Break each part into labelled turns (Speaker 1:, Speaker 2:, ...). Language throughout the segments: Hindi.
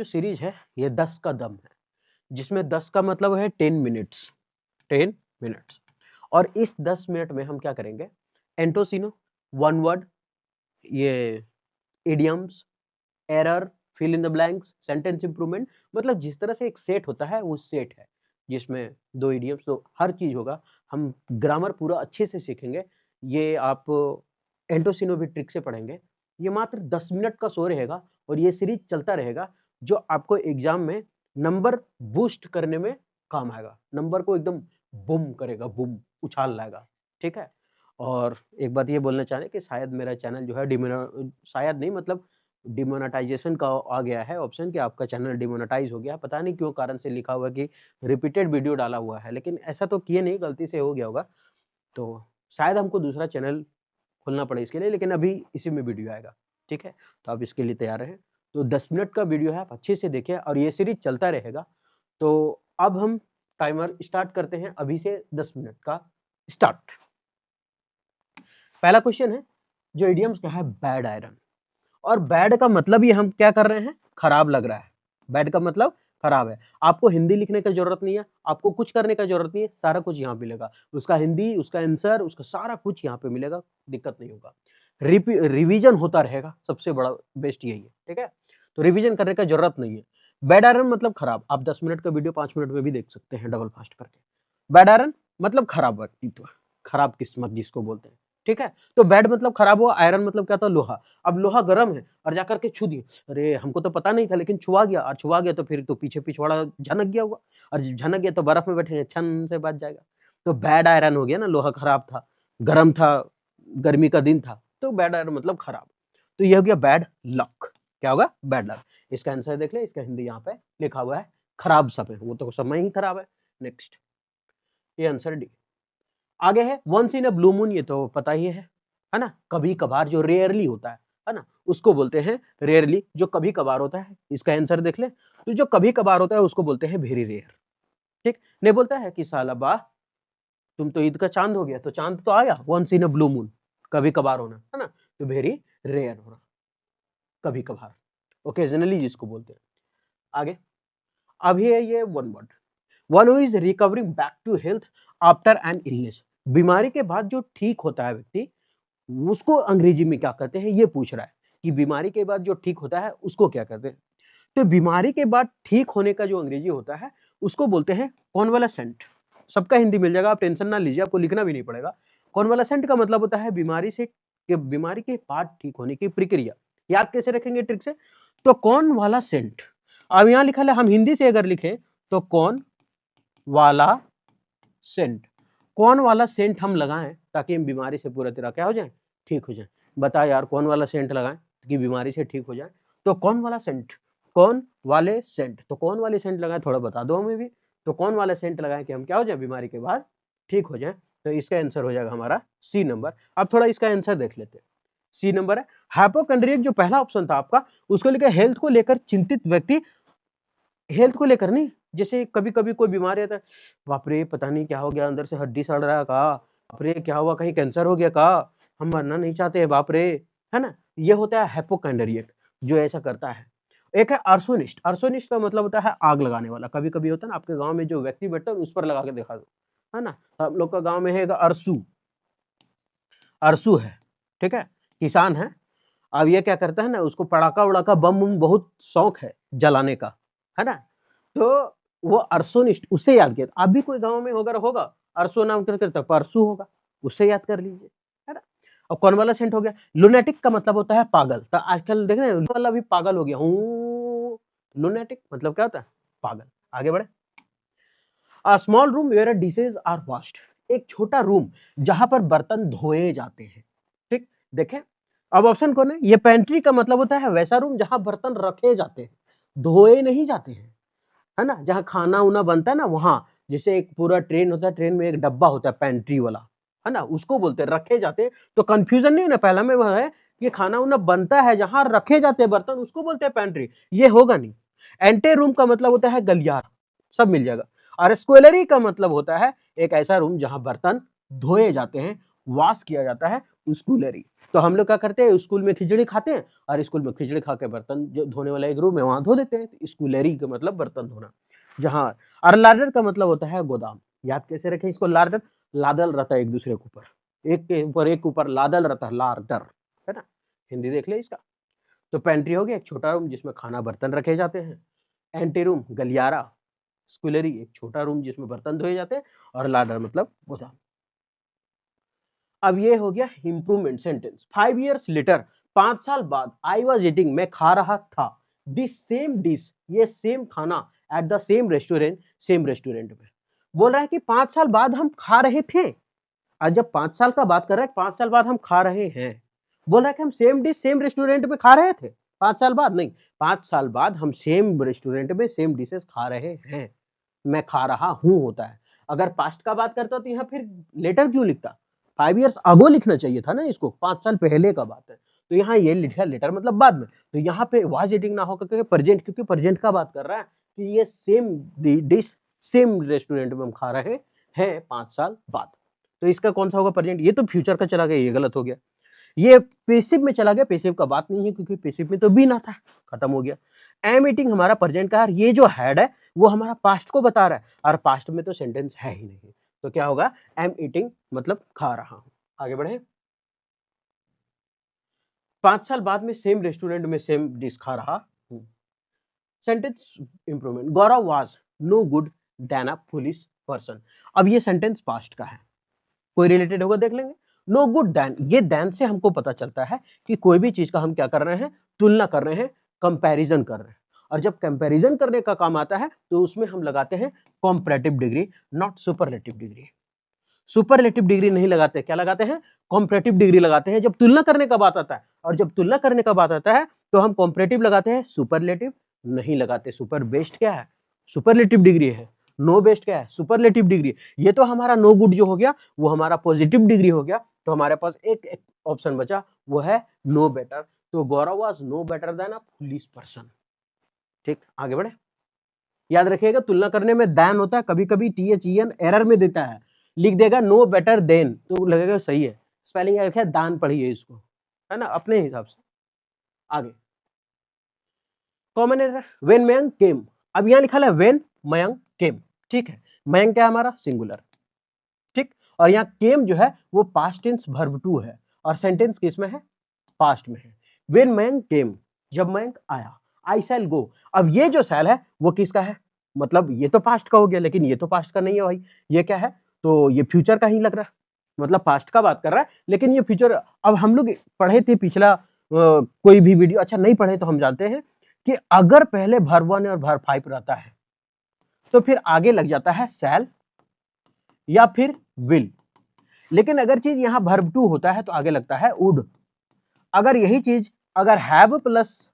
Speaker 1: जो सीरीज है ये 10 का दम है, जिसमें 10 का मतलब है 10 मिनट्स, 10 मिनट्स। और इस 10 मिनट में हम क्या करेंगे, एंटोसिनो, वन वर्ड, ये idioms, error, fill in the blanks, sentence improvement, मतलब जिस तरह से एक सेट होता है वो सेट है, जिसमें 2 इडियम्स, तो हर चीज होगा। हम ग्रामर पूरा अच्छे से सीखेंगे। ये आप एंटोसिनो भी ट्रिक से पढ़ेंगे। ये मात्र 10 मिनट का शो रहेगा और ये सीरीज चलता रहेगा, जो आपको एग्जाम में नंबर बूस्ट करने में काम आएगा। नंबर को एकदम बूम करेगा, बूम उछाल लाएगा, ठीक है। और एक बात ये बोलना चाह रहे हैं कि शायद मेरा चैनल जो है शायद नहीं, मतलब डिमोनेटाइजेशन का आ गया है ऑप्शन कि आपका चैनल डिमोनेटाइज हो गया। पता नहीं क्यों कारण से लिखा हुआ है कि रिपीटेड वीडियो डाला हुआ है, लेकिन ऐसा तो किए नहीं, गलती से हो गया होगा। तो शायद हमको दूसरा चैनल खोलना पड़े इसके लिए, लेकिन अभी इसी में वीडियो आएगा, ठीक है। तो आप इसके लिए तैयार रहें। तो 10 मिनट का वीडियो है, आप अच्छे से देखिए और ये सीरीज चलता रहेगा। तो अब हम टाइमर स्टार्ट करते हैं अभी से 10 मिनट का स्टार्ट। पहला क्वेश्चन है जो इडियम्स का है, बैड आयरन। और बैड का मतलब ये हम क्या कर रहे हैं, खराब लग रहा है। बैड का मतलब खराब है। आपको हिंदी लिखने की जरूरत नहीं है, आपको कुछ करने का जरूरत नहीं है, सारा कुछ यहाँ मिलेगा। उसका हिंदी, उसका आंसर, उसका सारा कुछ यहाँ पे मिलेगा, दिक्कत नहीं होगा। रिवीजन होता रहेगा, सबसे बड़ा बेस्ट यही है, ठीक है। तो रिवीजन करने का जरूरत नहीं है। बैड आयरन मतलब खराब। आप 10 मिनट का वीडियो 5 मिनट में भी देख सकते हैं डबल फास्ट करके। बैड आयरन मतलब खराब व्यक्तित्व, खराब किस्मत जिसको बोलते हैं, ठीक है। तो बैड मतलब खराब हुआ, आयरन मतलब क्या था, लोहा। अब लोहा गर्म है और जाकर के छू दिए, अरे हमको तो पता नहीं था लेकिन छुआ गया, और छुआ गया तो फिर तो पीछे पिछवाड़ा झनक गया होगा, और जब झनक गया तो बर्फ में बैठेंगे, छन से बच जाएगा। तो बैड आयरन हो गया ना, लोहा खराब था, गर्म था, गर्मी का दिन था, तो बैड आयरन मतलब खराब। तो यह हो गया बैड लक। क्या होगा, बैड लक। इसका आंसर देख ले, इसका हिंदी यहाँ पे लिखा हुआ है, खराब समय, वो तो समय ही खराब है। नेक्स्ट, ये आंसर डी। आगे है once in a blue moon, ये तो पता ही है ना, कभी कभार, जो रेयरली होता है ना, उसको बोलते हैं रेयरली, जो कभी कभार होता है। इसका आंसर देख ले, तो जो कभी कभार होता है उसको बोलते हैं वेरी रेयर, ठीक। नहीं बोलता है कि साला वाह तुम तो ईद का चांद हो गया, तो चांद तो आया, once in a blue moon, कभी कभार होना है ना, तो वेरी रेयर होना, कभी कभार, ओकेजनली जिसको बोलते हैं। आगे, अभी है ये one word, one who is recovering back to health after an illness. बीमारी के बाद जो ठीक होता है व्यक्ति, उसको अंग्रेजी में क्या कहते हैं, ये पूछ रहा है कि बीमारी के बाद जो ठीक होता है उसको क्या कहते हैं। तो बीमारी के बाद ठीक होने का जो अंग्रेजी होता है उसको बोलते हैं कॉन्वालेसेंट। सबका हिंदी मिल जाएगा, आप टेंशन ना लीजिए, आपको लिखना भी नहीं पड़ेगा। कॉन्वालेसेंट का मतलब होता है बीमारी के बाद ठीक होने की प्रक्रिया। याद कैसे रखेंगे ट्रिक से, तो कौन वाला सेंट, अब यहां लिखा है, हम हिंदी से अगर लिखें तो कौन वाला सेंट, कौन वाला सेंट हम लगाएं ताकि हम बीमारी से पूरा तरह क्या हो जाए, ठीक हो जाए। बता यार, कौन वाला सेंट लगाएं कि बीमारी से ठीक हो जाए। तो कौन वाला सेंट, कौन वाले सेंट, तो कौन वाले सेंट लगाएं, थोड़ा बता दो हमें भी। तो कौन वाले सेंट लगाएं कि हम क्या हो जाए, बीमारी के बाद ठीक हो जाए। तो इसका आंसर हो जाएगा हमारा सी नंबर। अब थोड़ा इसका आंसर देख लेते हैं। सी नंबर है हाइपोकॉन्ड्रियक, जो पहला ऑप्शन था आपका, उसको लेकर हेल्थ को लेकर चिंतित व्यक्ति, हेल्थ को लेकर नहीं, जैसे कभी कभी कोई बीमारी आता है, बाप रे पता नहीं क्या हो गया, अंदर से हड्डी सड़ रहा है का, बाप रे क्या हुआ, कहीं कैंसर हो गया का, हम मरना नहीं चाहते बाप रे, है ना। ये होता है हाइपोकॉन्ड्रियक, जो ऐसा करता है। एक है आर्सोनिस्ट। आर्सोनिस्ट का मतलब होता है आग लगाने वाला। कभी कभी होता है ना, आपके गांव में जो व्यक्ति बैठता है उस पर लगा के दिखा दो, है ना। हम लोग का गांव में है अरसू, अरसू है, ठीक है, किसान है। अब ये क्या करता है ना, उसको पड़ाका उड़ाका बम बम बहुत शौक है जलाने का, है ना। तो वो अरसोनिस्ट, उससे याद किया। आप भी कोई गांव में होगा अरसो नाम करके, तब परसू होगा, उससे याद कर लीजिए, है ना। और कॉन्वालेसेंट हो गया। लुनेटिक का मतलब होता है पागल। तो आजकल देख रहे हैं वाला भी पागल हो गया हूँ, लुनेटिक मतलब क्या होता है, पागल। आगे बढ़े, a small room where dishes are washed, एक छोटा रूम जहां पर बर्तन धोए जाते हैं, ठीक। देखें, अब ऑप्शन कौन है, ये पेंट्री का मतलब होता है वैसा रूम जहां बर्तन रखे जाते हैं, धोए नहीं जाते हैं, है ना। जहां खाना उना बनता है ना, वहां जैसे एक पूरा ट्रेन होता है, ट्रेन में एक डब्बा होता है पेंट्री वाला, है ना, उसको बोलते हैं रखे जाते हैं। तो कंफ्यूजन नहीं है ना, पहला में वह है कि खाना उना बनता है जहां रखे जाते हैं बर्तन, उसको बोलते हैं पेंट्री, ये होगा नहीं। एंटे रूम का मतलब होता है गलियार, सब मिल जाएगा। और स्क्वेलरी का मतलब होता है एक ऐसा रूम जहां बर्तन धोए जाते हैं, वॉश किया जाता है, स्कूलरी। तो हम लोग क्या करते हैं, स्कूल में खिचड़ी खाते हैं और स्कूल में खिचड़ी खा के बर्तन जो धोने वाला एक रूम है वहां धो देते हैं। तो स्कूलरी का मतलब बर्तन धोना। जहां और लार्डर का मतलब होता है गोदाम। याद कैसे रखें इसको, लार्डर लादल रहता है एक दूसरे के ऊपर, एक के ऊपर एक ऊपर लादल रहता है, लार्डर, है ना। हिंदी देख ले इसका। तो पेंट्री हो गया एक छोटा रूम जिसमें खाना बर्तन रखे जाते हैं। एंटी रूम गलियारा, स्कूलरी एक छोटा रूम जिसमें बर्तन धोए जाते हैं, और लार्डर मतलब गोदाम। अब ये हो गया इंप्रूवमेंट सेंटेंस। 5 years लेटर, 5 साल बाद, आई वॉज ईटिंग मैं खा रहा था, दिस सेम डिश ये सेम खाना, एट द सेम रेस्टोरेंट में। बोल रहा है कि 5 साल बाद हम खा रहे थे। और जब 5 साल का बात कर रहा है, 5 साल बाद हम खा रहे हैं, बोल रहा है कि हम सेम डिश सेम रेस्टोरेंट में खा रहे थे 5 साल बाद, नहीं 5 साल बाद हम सेम रेस्टोरेंट में सेम डिशेस खा रहे हैं। मैं खा रहा हूं होता है। अगर पास्ट का बात करता तो यहाँ फिर लेटर क्यों लिखता, 5 years अगो लिखना चाहिए था ना इसको, 5 साल पहले का बात है। तो यहाँ ये लिखा लेटर मतलब बाद में, तो यहाँ पे वाज ईटिंग ना होकर क्योंकि प्रेजेंट, क्योंकि प्रेजेंट का बात कर रहा है कि ये सेम डिश सेम रेस्टोरेंट में हम खा रहे हैं 5 साल बाद। तो इसका कौन सा होगा प्रेजेंट, ये तो फ्यूचर का चला गया, ये गलत हो गया। ये पेसिव में चला गया, पेसिव का बात नहीं है क्योंकि पेसिव में तो बी ना था, खत्म हो गया। एम ईटिंग हमारा प्रेजेंट का है, ये जो हैड है वो हमारा पास्ट को बता रहा है, और पास्ट में तो सेंटेंस है ही नहीं। तो क्या होगा, एम ईटिंग मतलब खा रहा हूं। आगे बढ़े। 5 साल बाद में सेम रेस्टोरेंट में सेम डिश खा रहा हूं। Sentence improvement, Gaurav was no good than a police person. अब ये सेंटेंस पास्ट का है, कोई रिलेटेड होगा देख लेंगे। नो गुड देन, ये देन से हमको पता चलता है कि कोई भी चीज का हम क्या कर रहे हैं, तुलना कर रहे हैं, कंपैरिजन कर रहे हैं। और जब कंपैरिजन करने का काम आता है तो उसमें हम लगाते हैं comparative degree, not superlative degree. Superlative degree नहीं लगाते, क्या लगाते हैं, कॉम्परेटिव डिग्री लगाते हैं जब तुलना करने का बात आता है। और जब तुलना करने का बात आता है तो हम कॉम्परेटिव लगाते हैं, सुपरलेटिव नहीं लगाते। सुपर बेस्ट क्या है, सुपरलेटिव डिग्री है। नो बेस्ट क्या है, सुपरलेटिव डिग्री। ये तो हमारा नो गुड जो हो गया वो हमारा पॉजिटिव डिग्री हो गया। तो हमारे पास एक ऑप्शन बचा, वो है नो बेटर। तो Gaurav was no better than a police person. ठीक, आगे बढ़े। याद रखिएगा तुलना करने में दैन होता है, कभी कभी THEN एरर में देता है, लिख देगा नो बेटर देन तो लगेगा सही है, स्पेलिंग एरर है, दान पढ़िए इसको, है ना, अपने हिसाब से। आगे कॉमन एरर, व्हेन मयंक केम। अब यहाँ लिखा है व्हेन मयंक केम, ठीक है। मयंक क्या है हमारा, सिंगुलर, ठीक। और यहाँ केम जो है वो पास्ट टेंस वर्ब टू है, और सेंटेंस किस में है, पास्ट में है। व्हेन मयंक केम, जब मयंक आया। आई शैल गो, अब ये जो शैल है वो किसका है, मतलब ये तो पास्ट का हो गया, लेकिन ये तो पास्ट का नहीं है भाई, ये क्या है, तो ये फ्यूचर का ही लग रहा है, मतलब पास्ट का बात कर रहा है लेकिन ये फ्यूचर। अब हम लोग पढ़े थे पिछला कोई भी वीडियो, अच्छा नहीं पढ़े तो हम जानते हैं कि अगर पहले वर्ब 1 और वर्ब 5 रहता है तो फिर आगे लग जाता है शैल या फिर विल। लेकिन अगर चीज यहाँ वर्ब 2 होता है तो आगे लगता है वुड। अगर यही चीज अगर हैव प्लस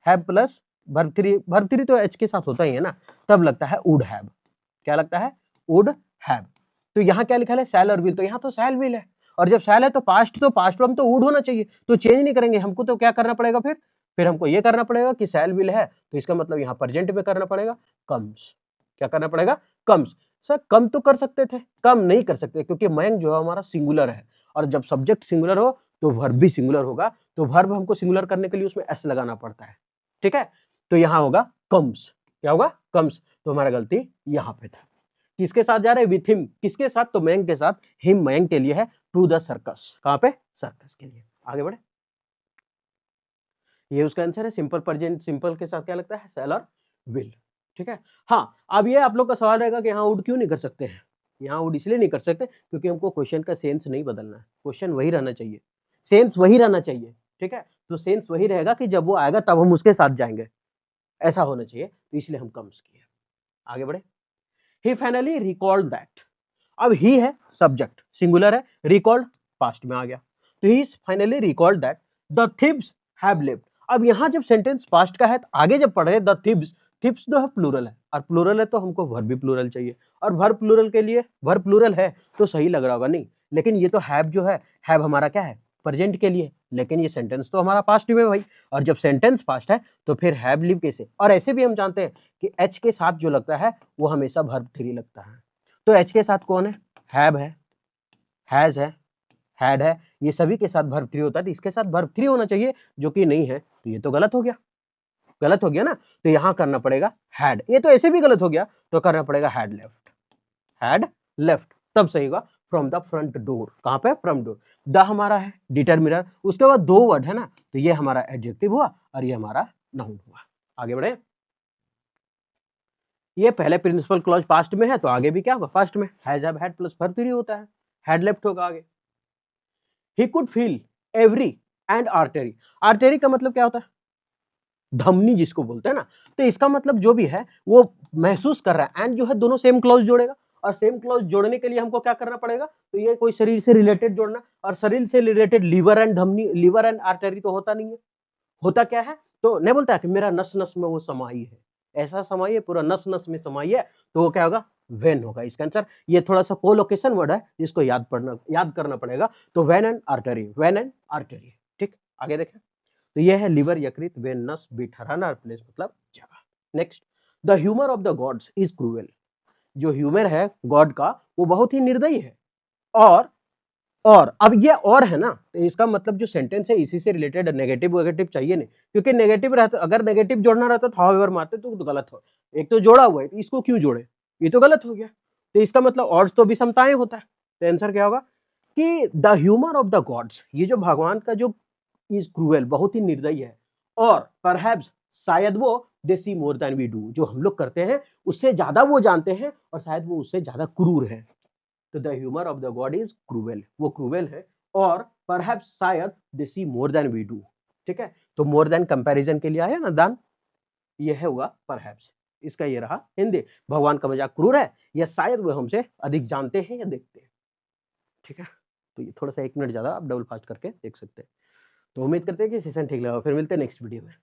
Speaker 1: वर्ब 3 तो एच के साथ होता ही है ना, तब लगता है वुड हैव। क्या लगता है, वुड हैव। तो यहाँ क्या लिखा है, शैल और विल, तो यहाँ तो शैल विल है। और जब शैल है तो पास्ट फॉर्म तो वुड होना चाहिए, तो चेंज नहीं करेंगे हमको। तो क्या करना पड़ेगा, फिर हमको ये करना पड़ेगा कि शैल विल है तो इसका मतलब यहाँ प्रेजेंट में करना पड़ेगा कम्स। क्या करना पड़ेगा, कम्स। सर कम तो कर सकते थे, कम नहीं कर सकते क्योंकि मयंक जो है हमारा सिंगुलर है, और जब सब्जेक्ट सिंगुलर हो तो वर्ब भी सिंगुलर होगा, तो वर्ब हमको सिंगुलर करने के लिए उसमें एस लगाना पड़ता है, ठीक है। तो यहाँ होगा कम्स, क्या होगा, कम्स। तो हमारा गलती यहाँ पे था। किसके साथ जा रहे हैं, विथ हिम, किसके साथ, तो मयंक के साथ। हिम मयंक के लिए है, टू द सर्कस, कहां पे, सर्कस के लिए। आगे बढ़े, ये उसका आंसर है। सिंपल प्रेजेंट सिंपल के साथ क्या लगता है, शैल और विल, ठीक है। हाँ, अब ये आप लोग का सवाल रहेगा कि यहाँ वुड क्यों नहीं कर सकते हैं। यहाँ वुड इसलिए नहीं कर सकते क्योंकि हमको क्वेश्चन का सेंस नहीं बदलना है, क्वेश्चन वही रहना चाहिए, सेंस वही रहना चाहिए, ठीक है। तो सेंस वही रहेगा कि जब वो आएगा तब हम उसके साथ जाएंगे, ऐसा होना चाहिए, तो इसलिए हम कम्स किए। आगे बढ़े, ही फाइनली रिकॉल्ड दैट। अब ही है सब्जेक्ट, सिंगुलर है, रिकॉल्ड पास्ट में आ गया, तो he finally recalled that the thieves have left. अब यहां जब सेंटेंस पास्ट का है तो आगे जब पढ़े द थीव्स, थीव्स तो है प्लूरल है, और प्लूरल है तो हमको वर्ब भी प्लूरल चाहिए, और वर्ब प्लूरल के लिए वर्ब प्लूरल है तो सही लग रहा होगा नहीं, लेकिन ये तो हैव जो है, हैव हमारा क्या है, प्रेजेंट के लिए, लेकिन ये सेंटेंस तो हमारा पास्ट में भाई। और जब सेंटेंस पास्ट है तो फिर हैव लिव कैसे। और ऐसे भी हम जानते हैं कि एच के साथ जो लगता है वो हमेशा वर्ब 3 लगता है। तो एच के साथ कौन है, हैव है, हैज है, हैड है, ये सभी के साथ वर्ब 3 होता है, तो इसके साथ वर्ब 3 होना चाहिए, जो कि नहीं है, तो ये तो गलत हो गया, गलत हो गया ना। तो यहाँ करना पड़ेगा हैड, ये तो ऐसे भी गलत हो गया, तो करना पड़ेगा हैड लेफ्ट, हैड लेफ्ट, तब सही होगा। फ्रॉम द फ्रंट डोर, कहाँ पे, फ्रॉम डोर। द हमारा है डिटरमिनर, उसके बाद दो वर्ड है ना, तो ये हमारा एडजेक्टिव हुआ और ये हमारा नाउन हुआ। आगे बढ़े, ये पहले प्रिंसिपल क्लॉज पास्ट में है, तो आगे भी क्या होगा, पास्ट में has have had plus verb 3 होता है, हैड लेफ्ट होगा आगे। He could feel every and artery, artery का मतलब क्या होता है, धमनी जिसको बोलते हैं ना, तो इसका मतलब जो भी है वो महसूस कर रहा है, एंड जो है दोनों सेम क्लॉज जोड़ेगा, और सेम क्लॉज जोड़ने के लिए हमको क्या करना पड़ेगा, तो ये कोई शरीर से रिलेटेड जोड़ना, और शरीर से रिलेटेड लीवर एंड धमनी, लीवर एंड आर्टरी तो होता नहीं है, होता क्या है, तो नहीं बोलता है कि मेरा नस नस में वो समाई है, ऐसा समाई है, पूरा नस नस में समाई है, तो वो क्या होगा, वेन होगा इसका आंसर। ये थोड़ा सा कोलोकेशन वर्ड है जिसको याद करना पड़ेगा, तो when and artery, when and artery, ठीक। आगे देखें, तो ये है लिवर यकृत वेन नस बीट हराना प्लेस मतलब जगह। Next, the humour of the gods is cruel, जो ह्यूमर है गॉड का वो बहुत ही निर्दयी है। और अब ये और है ना, तो इसका मतलब जो सेंटेंस है इसी से रिलेटेड नेगेटिव वेगेटिव चाहिए नहीं, क्योंकि नेगेटिव रहता, अगर नेगेटिव जोड़ना रहता तो हाउएवर मारते तो गलत हो, एक तो जोड़ा हुआ है, तो इसको क्यों जोड़े, ये तो गलत हो गया। तो इसका मतलब और तो विषमताएं होता है, तो आंसर क्या होगा कि the humour of the gods, ये जो भगवान का जो इज क्रूएल बहुत ही निर्दयी है, और परहैप्स शायद वो दे see more than we do, जो हम लोग करते हैं उससे ज्यादा वो जानते हैं, और शायद वो उससे ज्यादा क्रूर है। तो the humour of the god is cruel, वो क्रूवेल है, और परहैप्स शायद they see more than we do, ठीक है। तो मोर देन कंपैरिजन के लिए आया ना दान, ये है हुआ परहैप्स, इसका ये रहा हिंदी, भगवान का मजाक क्रूर है या शायद वो हमसे अधिक जानते हैं या देखते हैं, ठीक है। तो ये थोड़ा सा 1 मिनट ज्यादा आप डबल फास्ट करके देख सकते हैं। तो उम्मीद करते हैं कि सेशन ठीक लगा, फिर मिलते हैं नेक्स्ट वीडियो में।